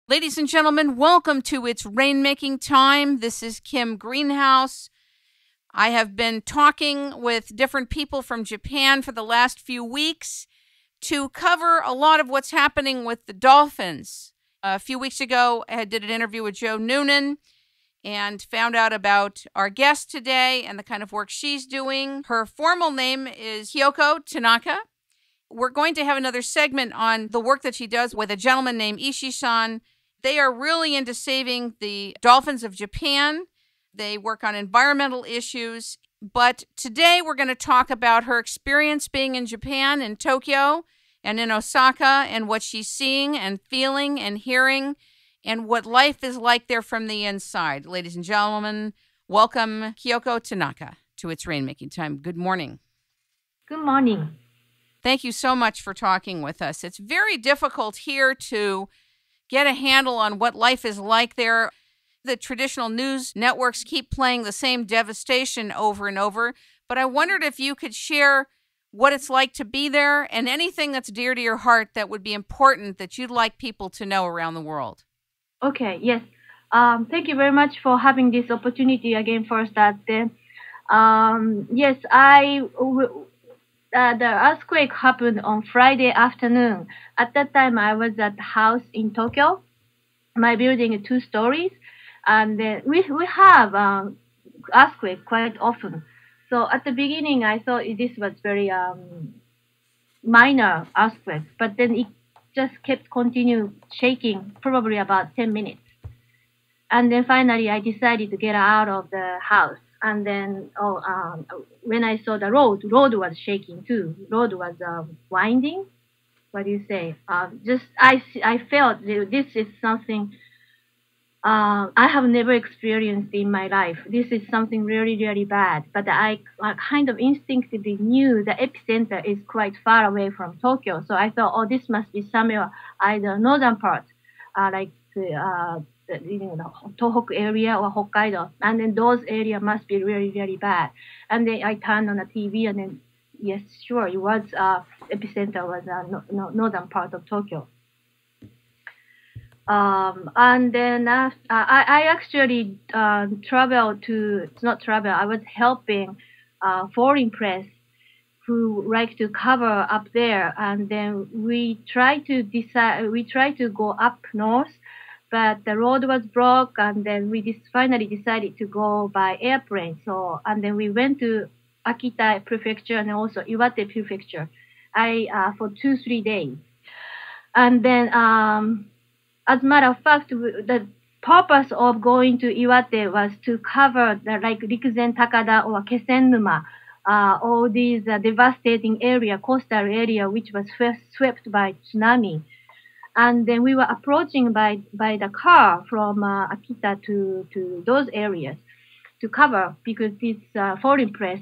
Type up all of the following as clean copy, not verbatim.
Ladies and gentlemen, welcome to It's Rainmaking Time. This is Kim Greenhouse. I have been talking with different people from Japan for the last few weeks to cover a lot of what's happening with the Dolphins. A few weeks ago, I did an interview with Joe Noonan and found out about our guest today and the kind of work she's doing. Her formal name is Kyoko Tanaka. We're going to have another segment on the work that she does with a gentleman named Ishii-san. They are really into saving the dolphins of Japan. They work on environmental issues. But today we're going to talk about her experience being in Japan, in Tokyo and in Osaka, and what she's seeing and feeling and hearing, and what life is like there from the inside. Ladies and gentlemen, welcome Kyoko Tanaka to It's Rainmaking Time. Good morning. Good morning. Thank you so much for talking with us. It's very difficult here to get a handle on what life is like there. The traditional news networks keep playing the same devastation over and over, but I wondered if you could share what it's like to be there and anything that's dear to your heart that would be important that you'd like people to know around the world. Okay, yes. Thank you very much for having this opportunity again first. The earthquake happened on Friday afternoon. At that time, I was at the house in Tokyo. My building is 2 stories, and we have earthquake quite often. So at the beginning, I thought this was very minor earthquake, but then it just kept continue shaking, probably about 10 minutes. And then finally, I decided to get out of the house. And then when I saw the road was shaking too. Road was winding. What do you say? I felt this is something I have never experienced in my life. This is something really, really bad. But I kind of instinctively knew the epicenter is quite far away from Tokyo. So I thought, this must be somewhere either northern part, like Tōhoku area or Hokkaido, and then those areas must be really, really bad. And then I turned on the TV, and then yes, sure, it was epicenter was northern part of Tokyo. And then I actually traveled to I was helping foreign press who like to cover up there, and then we try to go up north. But the road was blocked, and then we finally decided to go by airplane. So, and then we went to Akita Prefecture and also Iwate Prefecture, for 2-3 days. And then, as a matter of fact, the purpose of going to Iwate was to cover the Rikuzen Takada or Kesennuma, all these devastating coastal area, which was first swept by tsunami. And then we were approaching by the car from Akita to those areas to cover, because this foreign press,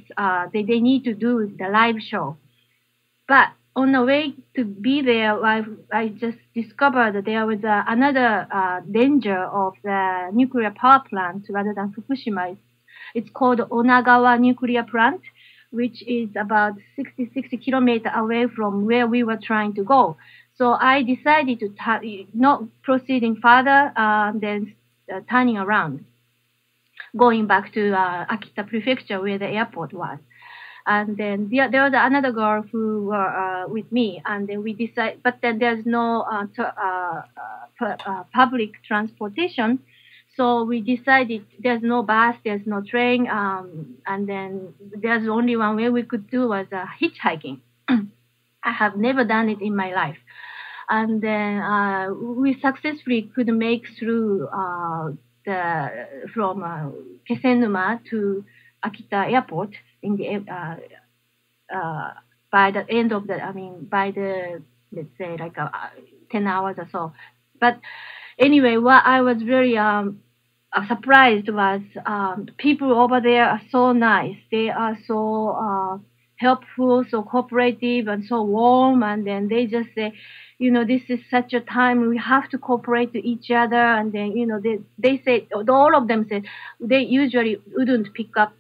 they need to do the live show. But on the way to be there, I just discovered that there was another danger of the nuclear power plant rather than Fukushima. It's called Onagawa nuclear plant, which is about 60 kilometers away from where we were trying to go. So I decided to not proceeding further, then turning around, going back to Akita Prefecture where the airport was. And then there was another girl who were with me, and then we decided, but then there's no public transportation. So we decided there's no bus, there's no train, and then there's only one way we could do was hitchhiking. I have never done it in my life. And then we successfully could make through from Kesennuma to Akita Airport in the by the end of let's say 10 hours or so. But anyway, what I was very surprised was people over there are so nice. They are so helpful, so cooperative, and so warm. And then they just say, this is such a time we have to cooperate to each other. And then, they say, all of them said they usually wouldn't pick up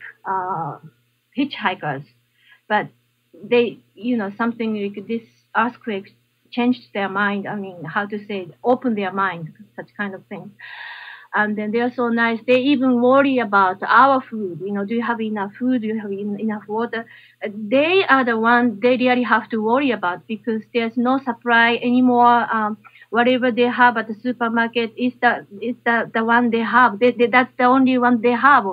hitchhikers, but they, something like this earthquake changed their mind. I mean, how to say, open their mind, such kind of things. And then they're so nice. They even worry about our food. Do you have enough food? Do you have enough water? They are the one they really have to worry about because there's no supply anymore. Whatever they have at the supermarket is the one they have. That's the only one they have.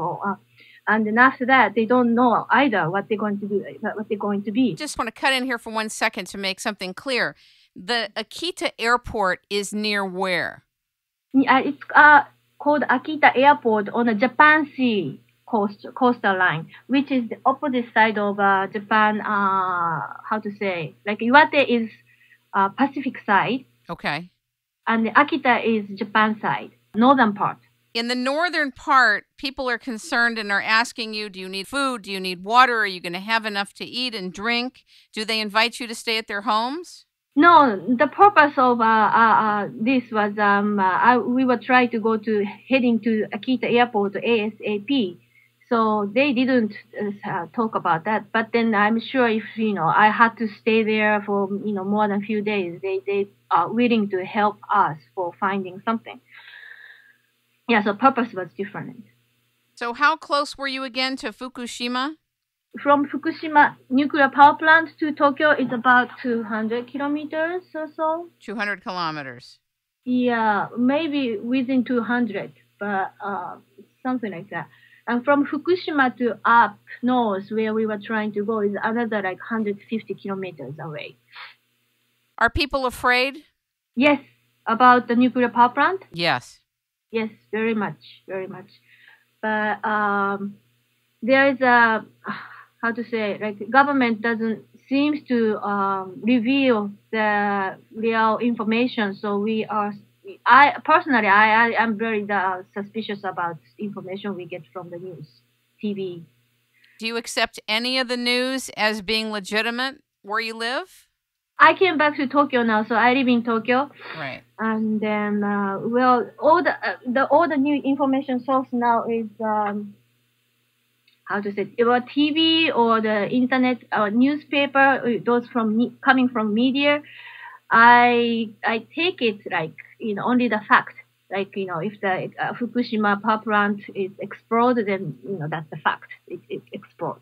And then after that, they don't know either what they're going to do, what they're going to be. Just want to cut in here for 1 second to make something clear. The Akita Airport is near where? It's called Akita Airport on the Japan Sea coastal line, which is the opposite side of Japan. How to say? Like Iwate is Pacific side. Okay. And Akita is Japan side, northern part. In the northern part, people are concerned and are asking you, do you need food? Do you need water? Are you going to have enough to eat and drink? Do they invite you to stay at their homes? No, the purpose of this was we were trying to heading to Akita Airport ASAP. So they didn't talk about that. But then I'm sure if, I had to stay there for, more than a few days, they are willing to help us for finding something. Yeah, so purpose was different. So how close were you again to Fukushima? From Fukushima nuclear power plant to Tokyo is about 200 kilometers or so. 200 kilometers. Yeah, maybe within 200, but something like that. And from Fukushima to up north, where we were trying to go, is another like 150 kilometers away. Are people afraid? Yes, about the nuclear power plant? Yes. Yes, very much, very much. But there is a, how to say, like government doesn't seems to reveal the real information. So I personally am very suspicious about information we get from the news, TV. Do you accept any of the news as being legitimate where you live? I came back to Tokyo now, so I live in Tokyo. Right. And then, all the new information source now is how to say, about TV or the internet or newspaper. Those coming from media. I take it like only the fact. Like if the Fukushima power plant is exploded, then that's the fact. It explodes.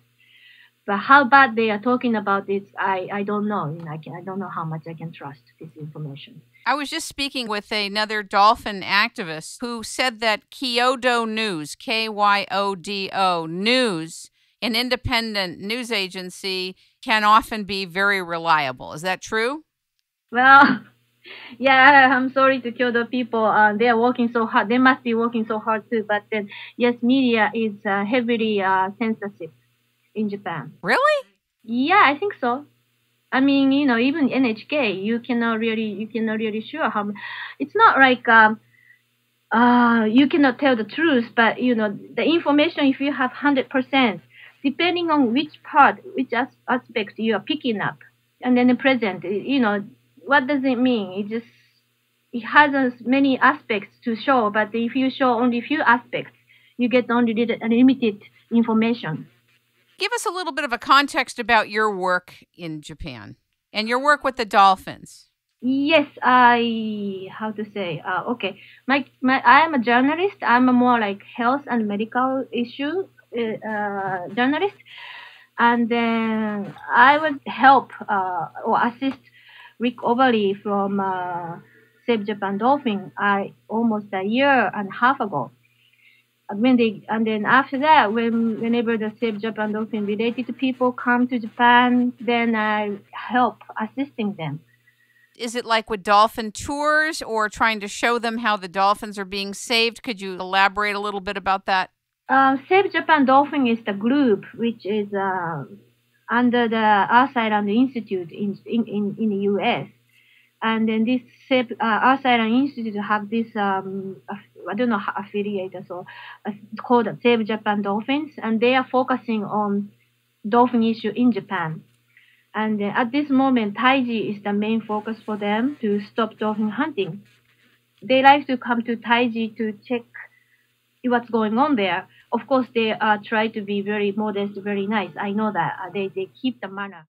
But how bad they are talking about it, I don't know. I don't know how much I can trust this information. I was just speaking with another dolphin activist who said that Kyodo News, Kyodo News, an independent news agency, can often be very reliable. Is that true? Well, yeah, I'm sorry to Kyoto people. They are working so hard. They must be working so hard too. But then, yes, media is heavily censorship in Japan. Really? Yeah, I think so. I mean, even NHK, you cannot really sure how. It's not like you cannot tell the truth, but the information. If you have 100%, depending on which aspect you are picking up, and then the present, what does it mean? It has as many aspects to show, but if you show only a few aspects, you get only limited information. Give us a little bit of a context about your work in Japan and your work with the dolphins. Yes, how to say, okay. I am a journalist. I'm a more like health and medical issue journalist. And then I would help or assist Rick Overly from Save Japan Dolphin almost a year and a half ago. And then after that, whenever the Save Japan Dolphin related people come to Japan, then I help assisting them. Is it like with dolphin tours or trying to show them how the dolphins are being saved? Could you elaborate a little bit about that? Save Japan Dolphin is the group which is under the Earth Island Institute in the U.S. And then this Earth Island Institute have this I don't know, affiliate, so it's called Save Japan Dolphins, and they are focusing on dolphin issue in Japan. And at this moment, Taiji is the main focus for them to stop dolphin hunting. They like to come to Taiji to check what's going on there. Of course, they try to be very modest, very nice. I know that they keep the manner.